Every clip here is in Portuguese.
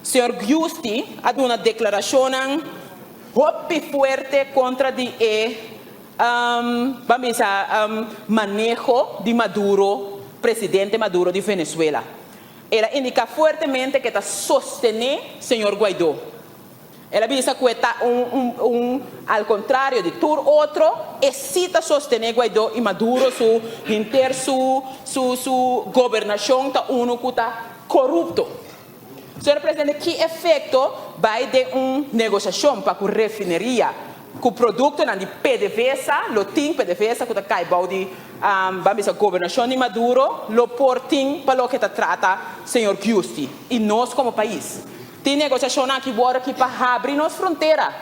Senhor Giusti ha una declarazione molto forte contra il manejo di Maduro, presidente Maduro di Venezuela. Ella indica fuertemente que está sostener señor Guaidó. Ella dice que está al contrario de todo otro, necesita sostener Guaidó y Maduro su gobernación está uno que está corrupto. Senhor presidente, que efeito vai de uma negociação para a refineria, com o produto de PDVSA, lo tem PDVSA que cai de a governação de Maduro, lo portim para o que trata senhor Giusti e nós como país. Tem negociação aqui agora que para abrir nossa fronteira.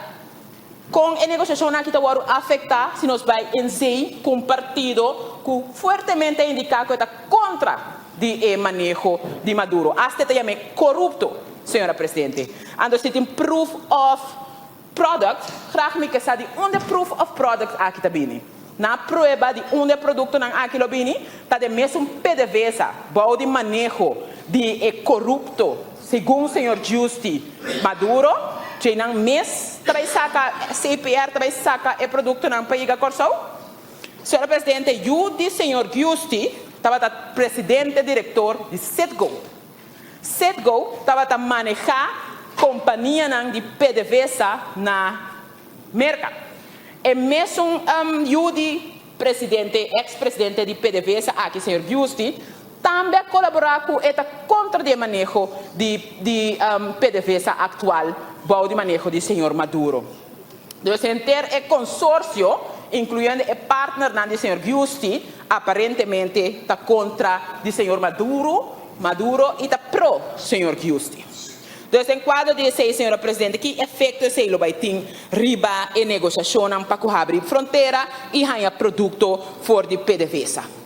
Com a negociação aqui está afetar se nós vai em si com um partido que fortemente indica que está contra de manejo de Maduro. Hasta também corrupto, senhora presidente. Ando se tem proof of product, graag me que sabe onde proof of product aqui também. Na prueba de onde produto não aqui lo bini, tá de mesmo PDVSA, bom de manejo de corrupto, segundo senhor Giusti Maduro, que não mês traz saca CPR traz saca e produto não paga corso. Senhora presidente, eu de senhor Giusti estava presidente diretor de Cetgo. Cetgo estava a manejar companhia de PDVSA na merca. E mesmo eu de presidente, ex-presidente de PDVSA, aqui senhor Giusti, também colaborar com esta contra de manejo de PDVSA atual, bom de manejo de senhor Maduro. Deve ter o consórcio, incluindo o partner do senhor Giusti, aparentemente está contra o senhor Maduro e está pro senhor Giusti. Então, em quadro de sei, senhora presidente, que efeito sei lo vai ter riba e negociação para abrir fronteira e ganhar produto for de PDVSA.